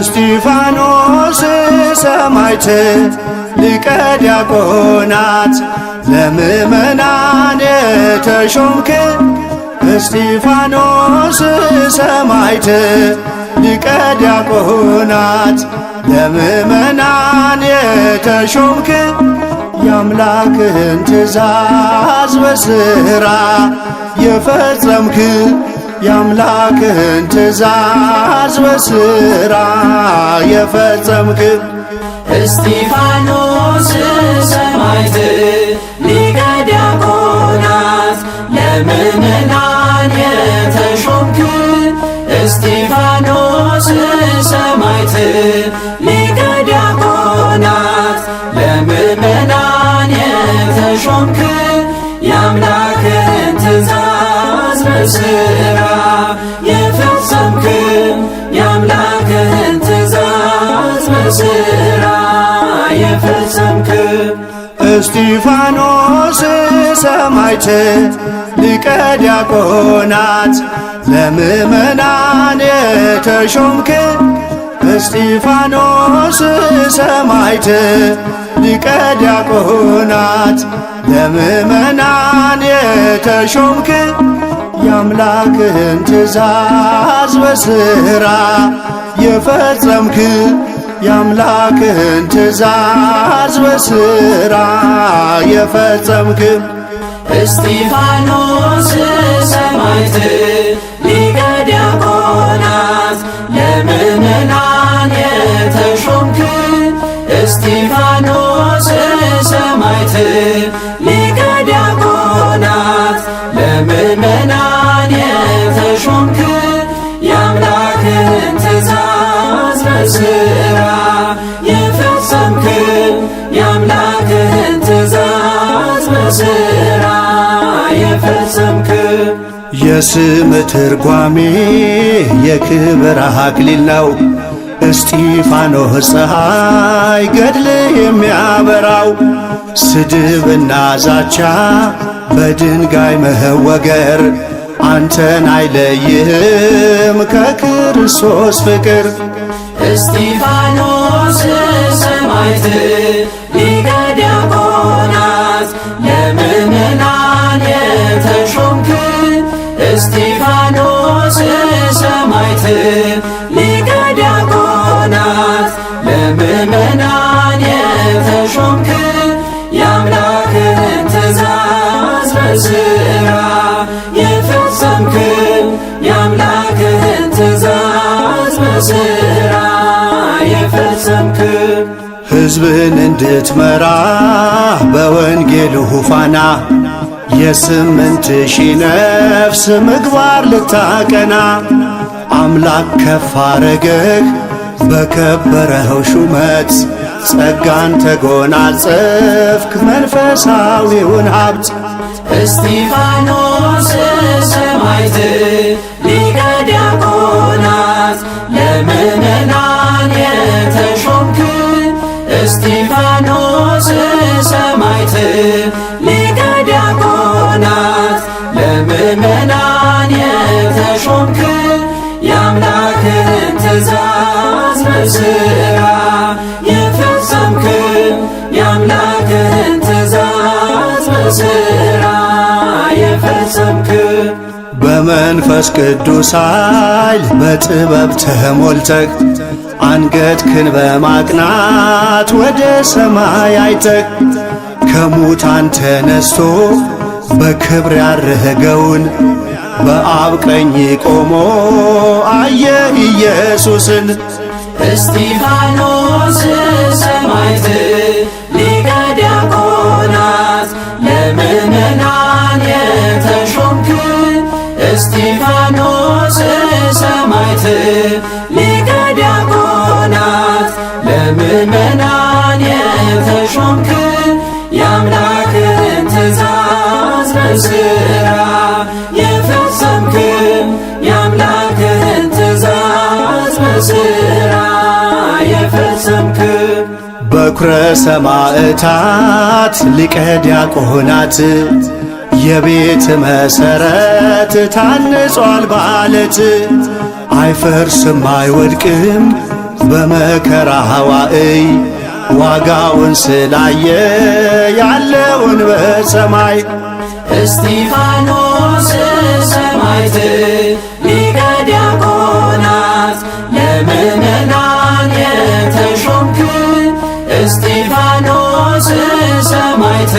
እስጢፋኖስ ሰማዕት ሊቀ ዲያቆናት ለምእመናን የተሾምክ እስጢፋኖስ ሰማዕት ሊቀ ዲያቆናት ለምእመናን የተሾምክ የአምላክህን ትእዛዝ በሥራ የፈጸምክ የአምላክህን ትእዛዝ በሥራ የፈጸምክ እስጢፋኖስ ሰማዕት ሊቀ ዲያቆናት ለምእመናን የተሾምክ እስጢፋኖስ ሰማዕት ሊቀ ዲያቆናት ለምእመናን የተሾምክ የአምላክህን ትእዛዝ በሥራ የፈጸምክ የአምላክህን ትእዛዝ በሥራ የፈጸምክ እስጢፋኖስ ሰማዕት ሊቀ ዲያቆናት ለምእመናን የተሾምክ እስጢፋኖስ ሰማዕት ሊቀ ዲያቆናት ለምእመናን የተሾምክ የአምላክህን ትእዛዝ በሥራ የፈጸምክ የአምላክህን ትእዛዝ በሥራ የፈጸምክ እስጢፋኖስ ሰማዕት ሊቀ ዲያቆናት ለምእመናን የተሾምክ እስጢፋኖስ ሰማዕት ሊቀ ዲያቆናት ለምእመናን የተሾምክ የአምላክህን ትእዛዝ በሥራ የፈጸምክ የአምላክህን ትእዛዝ በሥራ የፈጸምክ የስም ትርጓሜ የክብር አክሊል ነው። እስጢፋኖስ ፀሐይ ገድል የሚያበራው ስድብና ዛቻ በድንጋይ መወገር አንተን አይለይህም ከክርስቶስ ፍቅር። እስጢፋኖስ ሰማዕት ሊቀ ዲያቆናት ለምእመናን የተሾምክ እስጢፋኖስ ሰማዕት ሊቀ ዲያቆናት ለምእመናን የተሾምክ የአምላክህን ትእዛዝ በሥራ የፈጸምክ የአምላክህን ትእዛዝ በሥራ የፈጸምክ ሕዝብን እንድትመራ በወንጌሉ ፋና የ8,000 ነፍስ ምግባር ልታቀና አምላክ ከፍ አረገህ በከበረው ሹመት ጸጋን ተጎናጸፍክ መንፈሳዊውን ሀብት። እስጢፋኖስ ሰማዕት ሊቀ ዲያቆናት ለምእመናን የተሾምክ እስጢፋኖስ ሰማዕት ሊቀ ዲያቆናት ለምእመናን የተሾምክ የአምላክህን ትእዛዝ በሥራ የፈጸምክ የአምላክህን ትእዛዝ በሥራ የፈጸምክ በመንፈስ ቅዱስ ኃይል በጥበብ ተሞልተህ አንገትክን በማቅናት ወደ ሰማይ አይተህ ከሙታን ተነስቶ በክብር ያረገውን በአብ ቀኝ ቆሞ አየህ ኢየሱስን። እስጢፋኖስ ሰማዕት ሊቀ ዲያቆናት ለምእመናን የተሾምክ እስጢፋኖስ ሰማዕት ሊቀ ዲያቆናት ለምእመናን የተሾምክ የአምላክህን ትእዛዝ በሥራ የፈጸምክ የአምላክህን ትእዛዝ በሥራ የፈጸምክ በኵረ ሰማዕታት ሊቀ ዲያቆናት የቤት መሠረት ታንጿል በዓለት አይፈርስም አይወድቅም በመከራ ዋዕይ ዋጋውን ስላየ ያለውን በሰማይ እስጢፋኖስ ሰማዕት ሊቀ ዲያቆናት ለምእመናን የተሾምክ እስጢፋኖስ ሰማዕት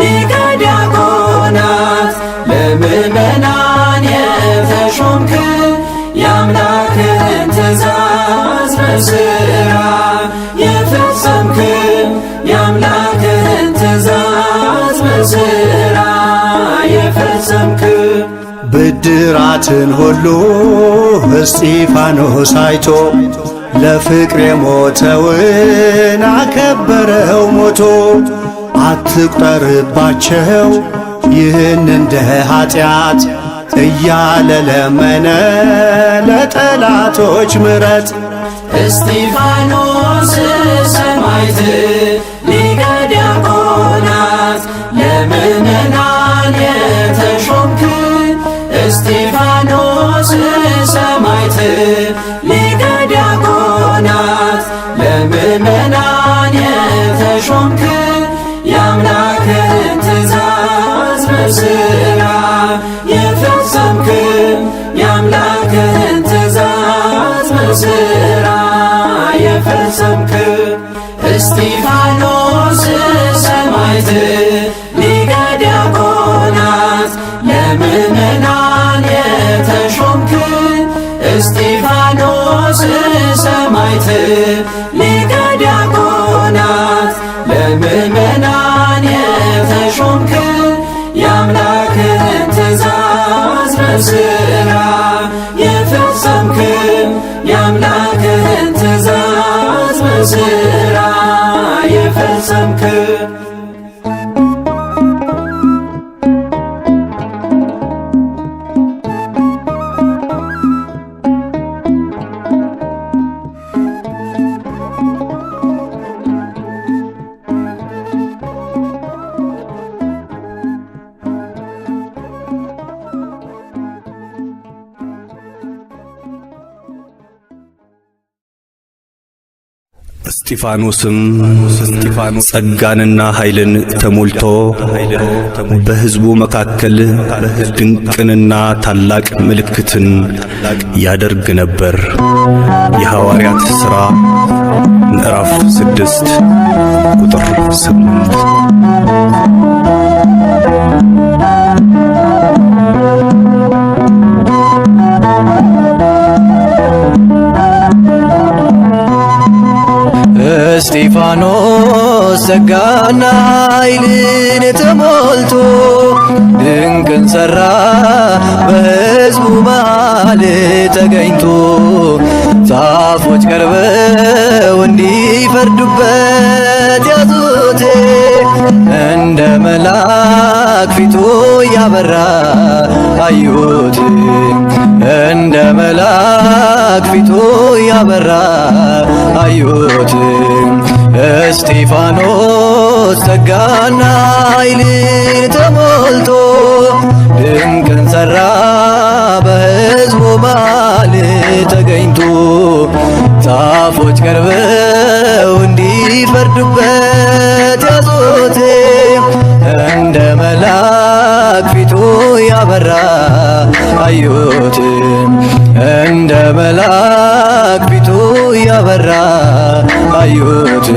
ሊቀ ዲያቆናት ለምእመናን የተሾምክ የአምላክህን ትእዛዝ በሥራ የፈጸምክ የአምላክህን ትእዛዝ በሥራ የፈጸምክ ብድራትን ሁሉ እስጢፋኖስ አይቶ ለፍቅር የሞተውን አከበረው ሞቶ። አትቁጠርባቸው ይህን እንደ ኃጢአት እያለ ለመነ ለጠላቶች ምሕረት። እስጢፋኖስ ሰማዕት ሊቀ ዲያቆናት ለምእመናን የተሾምክ እስጢፋኖስ ሰማዕት ሊቀ ዲያቆናት ለምእመናን የተሾምክ የአምላክህን ትእዛዝ በሥራ የፈጸምክ የአምላክህን ትእዛዝ በሥራ የፈጸምክ እስጢፋኖስ ሰማዕት ሊቀ ዲያቆናት ለምእመናን የተሾምክ እስጢፋኖስ ሰማዕት ሊቀ ዲያቆናት ለምእመናን የተሾምክ የአምላክህን ትእዛዝ በሥራ የፈጸምክ የአምላክህን ትእዛዝ በሥራ የፈጸምክ እስጢፋኖስም ጸጋንና ኃይልን ተሞልቶ በሕዝቡ መካከል ድንቅንና ታላቅ ምልክትን ያደርግ ነበር። የሐዋርያት ሥራ ምዕራፍ 6 ቁጥር 8። እስጢፋኖስ ጸጋና ኃይልን ተሞልቶ ድንቅን ሠራ በሕዝቡ መሃል ተገኝቶ። ጻፎች ቀርበው እንዲፈርዱበት ያዙት እንደ መልአክ ፊቱ ያበራ አዩት እንደ መልአክ ፊቱ ያበራ አዩት። እስጢፋኖስ ጸጋና ኃይልን ተሞልቶ ድንቅን ሠራ በሕዝቡ መሃል ተገኝቶ። ጻፎች ቀርበው እንዲፈርዱበት ያዙት እንደ መልአክ ፊቱ ያበራ አዩት እንደ መልአክ ፊቱ ያበራ አዩት።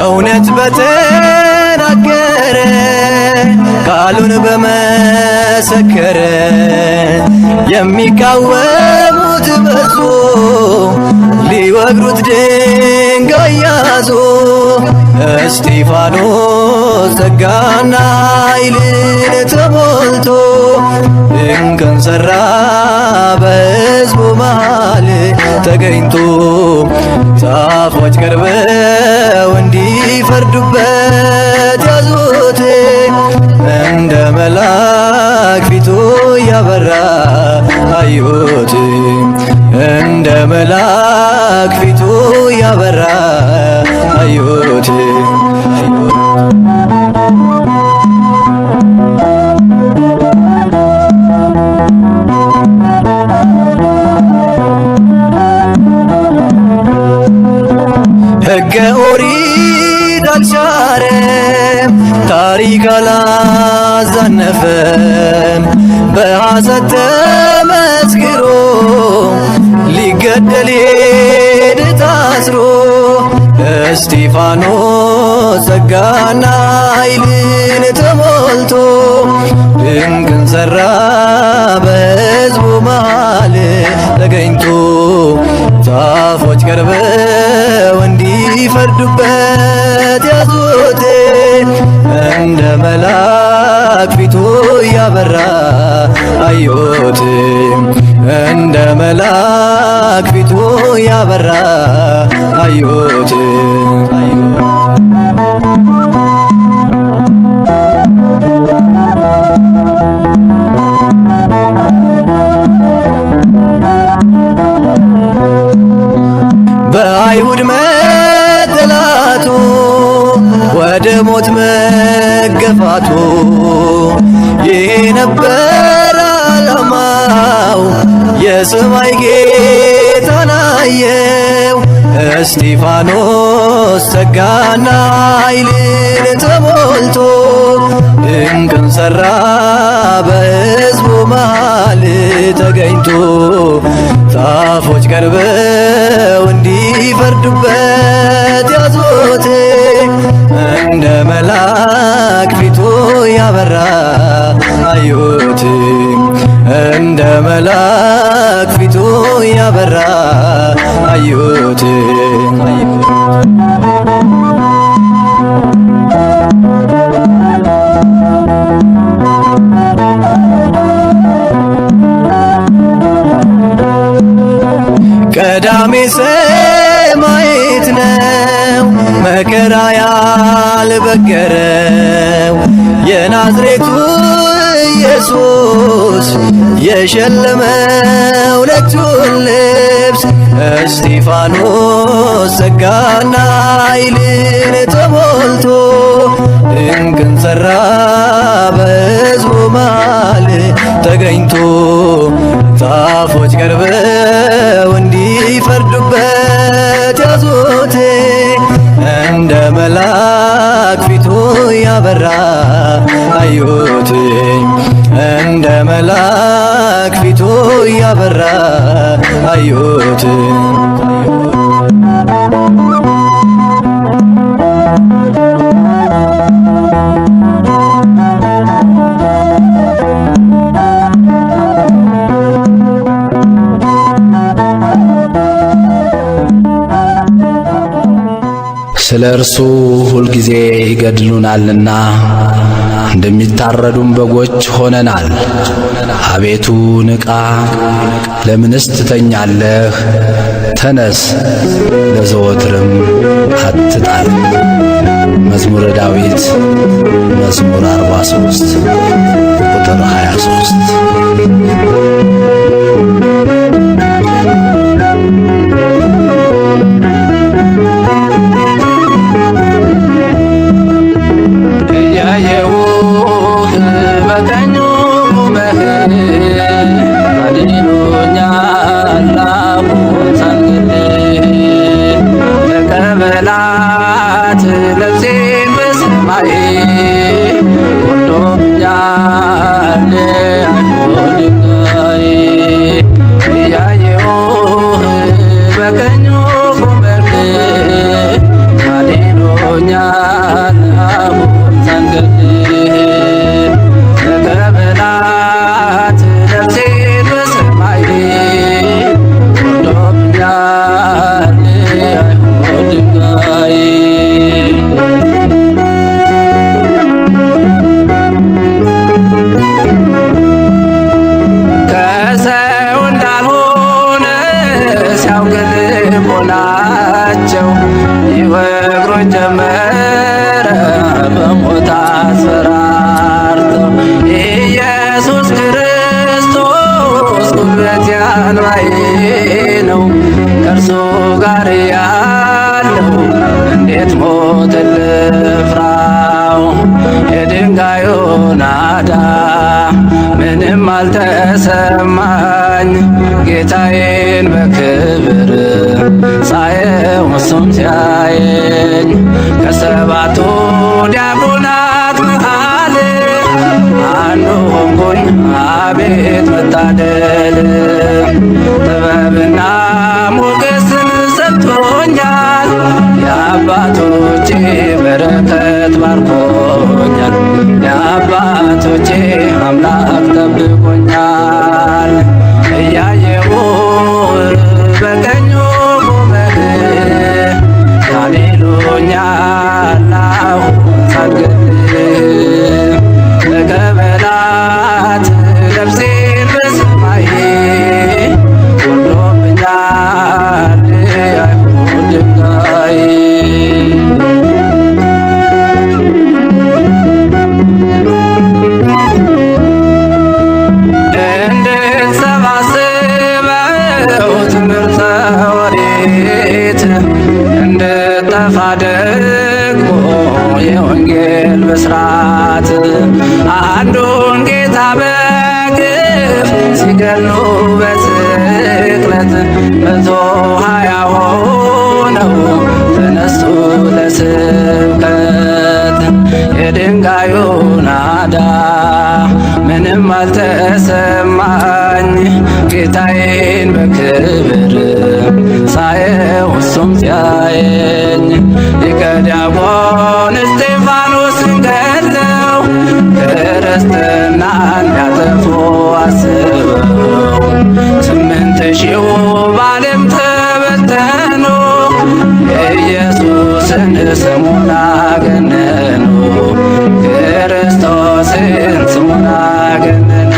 እውነት በተናገረ ቃሉን በመሰከረ የሚቃወሙት በዙ ሊወግሩት ድንጋይ ያዙ። እስጢፋኖስ ጸጋና ኃይልን ተሞልቶ ድንቅን ሠራ በሕዝቡ መሃል ተገኝቶ። ጻፎች ቀርበው እንዲፈርዱበት ያዙት እንደ መልአክ ፊቱ ያበራ አዩት እንደ መልአክ ፊቱ ያበራ አዩት ሕገ ኦሪት አልሻረም ታሪክ አላዛነፈም በሐሰት ተመስክሮ ሊገደል ሄደ ታስሮ እስጢፋኖስ ጸጋና ኃይልን ተሞልቶ ድንቅን ሠራ በሕዝቡ መሃል ተገኝቶ ዛፎች ቀርበው እንዲፈርዱበት ያዙት እንደ መልአክ ፊቱ ያበራ አዩት እንደ መልአክ ፊቱ ያበራ አዩት በአይሁድ መጠላቱ ወደ ሞት መገፋቱ ይህ ነበር ዓላማው የሰማይ ጌታን አየው እስጢፋኖስ ጸጋና ኃይልን ተሞልቶ ድንቅን ሠራ በሕዝቡ መሃል ተገኝቶ ዛፎች ቀርበው እንዲፈርዱበት ያዙት እንደ መልአክ ፊቱ ያበራ አዩት እንደ መልአክ ፊቱ ያበራ አዩት ቀዳሜ ሰማዕት ነው መከራ ያልበገረው የናዝሬቱ ኢየሱስ የሸለመው ነጩን ልብስ እስጢፋኖስ ጸጋና ኃይልን ተሞልቶ ድንቅን ሠራ በሕዝቡ መሃል ተገኝቶ ዛፎች ቀርበው እንዲፈርዱበት ያዙት እንደ መልአክ ፊቱ ያበራ አዩት እንደ መልአክ ፊቱ ያበራ አዩት ስለ እርሱ ሁልጊዜ ይገድሉናልና እንደሚታረዱም በጎች ሆነናል። አቤቱ ንቃ፣ ለምንስ ትተኛለህ? ተነስ፣ ለዘወትርም አትጣል። መዝሙረ ዳዊት መዝሙር 43 ቁጥር 23። ከእርሱ ጋር ያለው እንዴት ምንም አልተሰማኝ ጌታዬን በክብር ሳየው እሱም ሲያየኝ ከሰባቱ ዲያቆናት መሃል አንዱ ሆንኩኝ አቤት መታደል ጥበብና ሞገስን ሰጥቶኛል የአባቶቼ በረከት ባርኮኛል የአባቶቼ አምላክ ጠብቆኛል እያየሁ በቀኙ ቆመህ ያሌሉኛል አሁን ሳልገድል ተቀበላት ነፍሴን በሰማይ ወርዶብኛል የአይሁድ ድንጋይ እንድትሰባስበው ትምህርተ ኦሪት እንድጠፋ ደግሞ የወንጌል ብስራት አንዱን ጌታ በግፍ ሲገሉ በስቅለት 120 ሆነው ተነሱ ለስብከት የድንጋዩ ናዳ ምንም አልተሰማኝ ጌታዬን በክብር ሳየው እሱም ሲያየኝ ሊቀ ዲያቆን እስጢፋኖስን ገድለው ክርስትናን ሊያጠፉ አስበው 8000 በዓለም ተበተኑ የኢየሱስን ስሙን አገነኑ ክርስቶስን ስሙን አገነኑ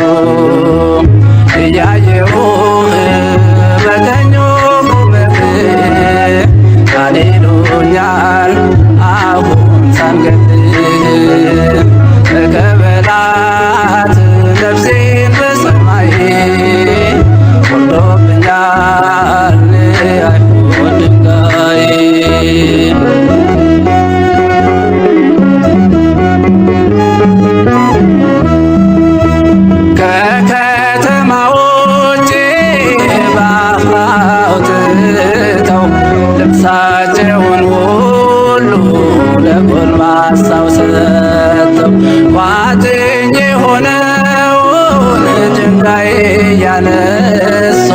እያየሁህ በቀኙ ቆመህ ያሌሉኛል አሁን ሳልገድል ተቀበላት ነፍሴን በሰማይ ወርዶብኛል የአይሁድ ድንጋይ ከከተማ ውጭ በአፍ አውጥተው ልብሳቸውን ሁሉ ለጎልማሳው ሰጥተው ቋጥኝ የሆነውን ድንጋይ እያነሱ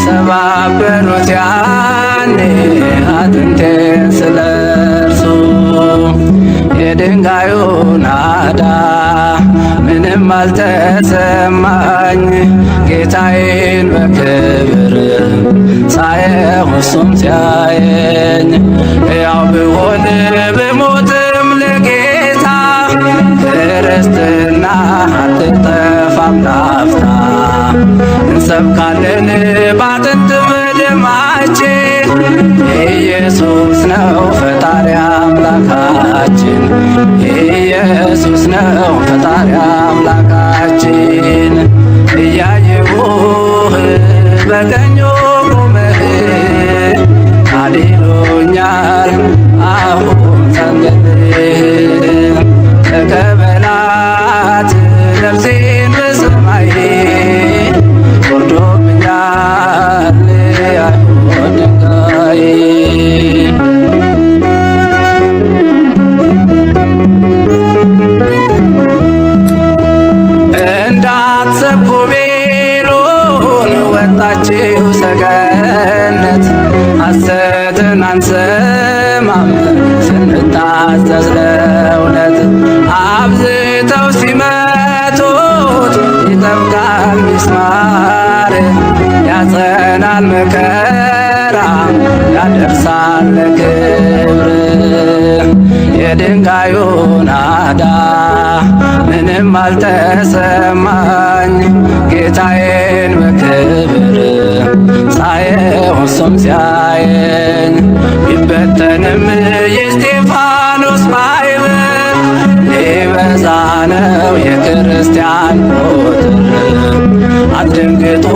ሰባበሩት ያኔ አጥንቴን ስለርሱ የድንጋዩ ናዳ ምንም አልተሰማኝ ጌታዬን በክብር ሳየው እሱም ሲያየኝ ያው ብሆን ብሞትም ለጌታ ክርስትና አትጠፋም ላፍታ እንሰብካለን ባጥንት በደማችን ኢየሱስ ነው ፈጣሪ አምላካችን ኢየሱስ ነው ፈጣሪ አምላካችን እያየሁህ በቀኙ ቆመህ ያሌሉኛል አሁን ሳልገድል ተቀበላት ነፍሴን በሰማይ ወርዶብኛል የአይሁድ ድንጋይ እንዳትሰብኩ ቢሉን ወጣችሁ ሰገነት ሐሰትን አንሰማም ስንታዘዝ ለእውነት አብዝተው ሲመቱት ይጠብቃል ሚስማር ያጸናል መከራ ያደርሳል ለክብር የድንጋዩ ናዳ ምንም አልተሰማኝ ጌታዬን በክብር ሳየው እሱም ሲያየኝ ቢበተንም የእስጢፋኖስ ማዕበል ሊበዛ ነው የክርስቲያን ቁጥር አትደንግጡ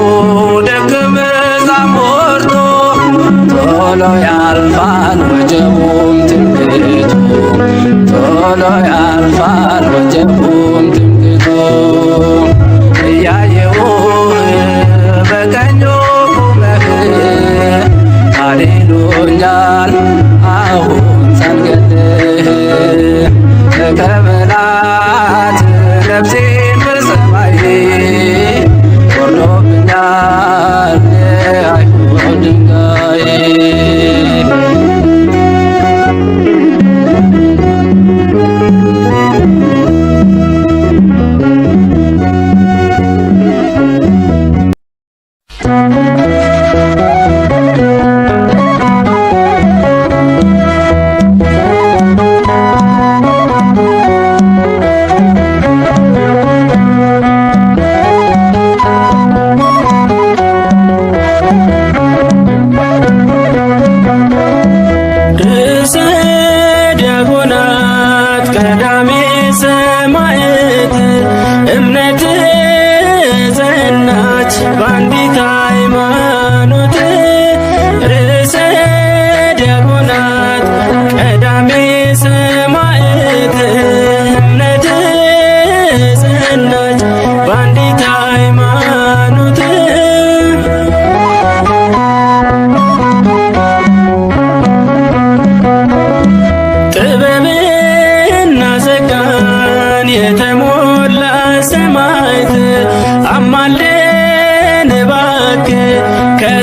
ደቀ መዛሙርቱ ቶሎ ያልፋል ወጀቡም ትምክህቱ ቶሎ ያልፋል ወጀቡም ትምክህቱ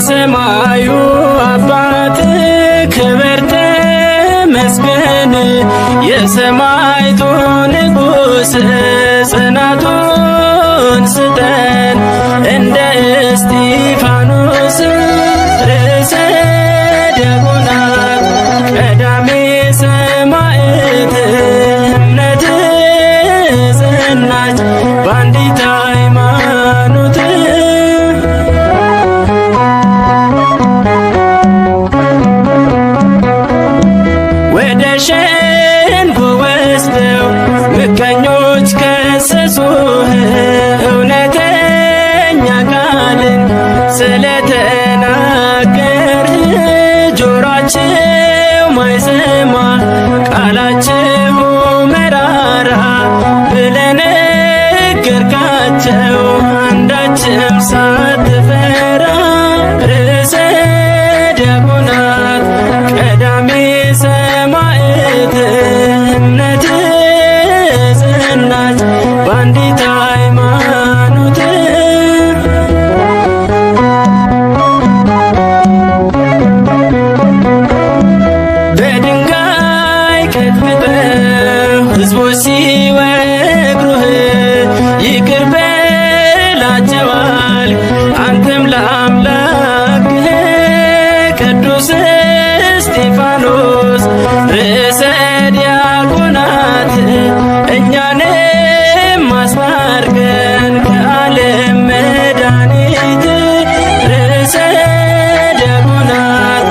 የሰማዩ አባት ክብር ተመስገን። የሰማይቱ ንጉሥ ጽናቱን ስጠን እንደ እስጢፋኖስ ርዕሰ ዲያቆናት ቀዳሜ ሰማዕት እምነት ጸናች በአንዲት ሃይማኖት። ወደ ሸንጎ ወስደው ምቀኞች ከሰሱህ እውነተኛ ቃልን ስለተናገርህ ጆሯቸው ማይሰማ ቃላቸው መራራ ብለህ ነገርካቸው አንዳችም ሳትፈራ። ርዕሰ ዲያቆናት ቀዳሜ ሰማዕት እምነት ጸናች በአንዲት ሃይማኖት። በድንጋይ ቀጥቅጠው ሕዝቦች ሲወግሩህ ይቅር በላቸዋል አንተም ለአምላክህ። ቅዱስ እስጢፋኖስ ርዕሰ ዲያቆናት እኛንም አስታርቀን ከዓለም መድኃኒት። ርዕሰ ዲያቆናት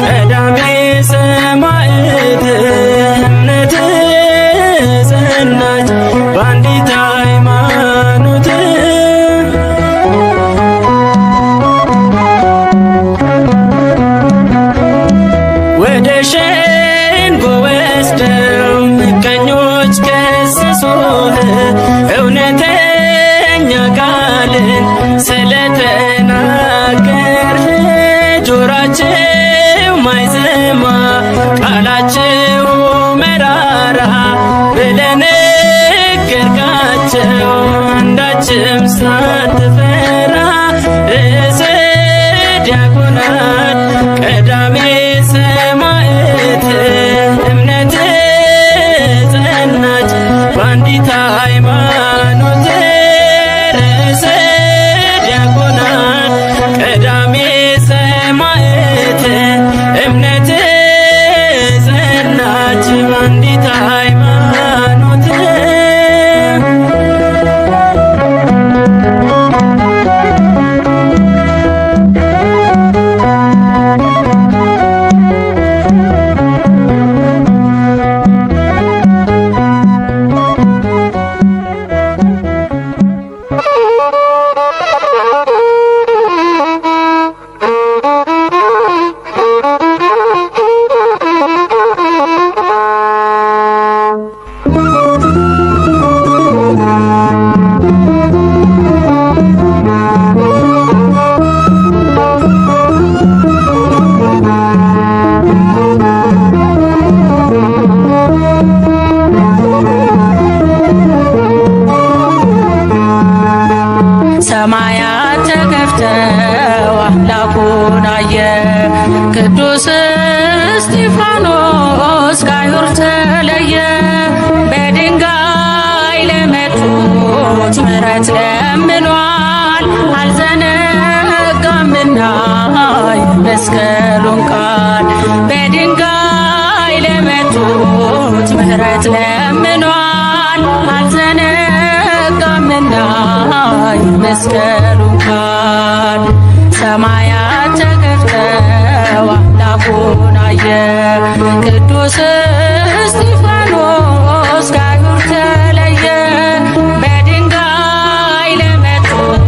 ቀዳሜ ሰማዕት እምነት ጸናች በአንዲት ሃይማኖት። ወደ ሸንጎ ወስደው ምቀኞች ከሰሱህ እውነተኛ ቃልን ስለተናገርህ ጆሯቸው ማይሰማ ቃላቸው መራራ ብለህ ነገርካቸው አንዳችም ሳትፈራ። ርዕሰ ዲያቆናት ቀዳሜ ሰማዕት እምነት ጸናች በአንዲት ሃይማኖት። ርዕሰ ዲያቆናት ቀዳሜ ሰማዕት እምነት ጸናች በአንዲት ሃይማኖት። ሰማያት ተከፍተው አምላኩን አየ ቅዱስ እስጢፋኖስ ከአይሁድ ተለየ። በድንጋይ ለመቱት ምሕረት ለምኗል አልዘነጋምና የመስቀሉን ቃል። በድንጋይ ለመቱት ምሕረት ለምኗል አልዘነጋምና የመስቀሉን ቃል። ሰማያት ተከፍተው አምላኩን አየ ቅዱስ እስጢፋኖስ ከአይሁድ ተለየ። በድንጋይ ለመቱት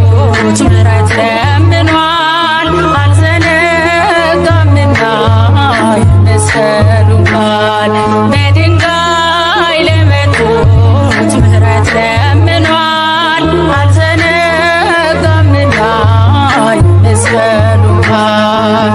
ምሕረት ለምኗል አልዘነጋምና የመስቀሉን ቃል። በድንጋይ ለመቱት ምሕረት ለምኗል አልዘነጋምና የመስቀሉን ቃል።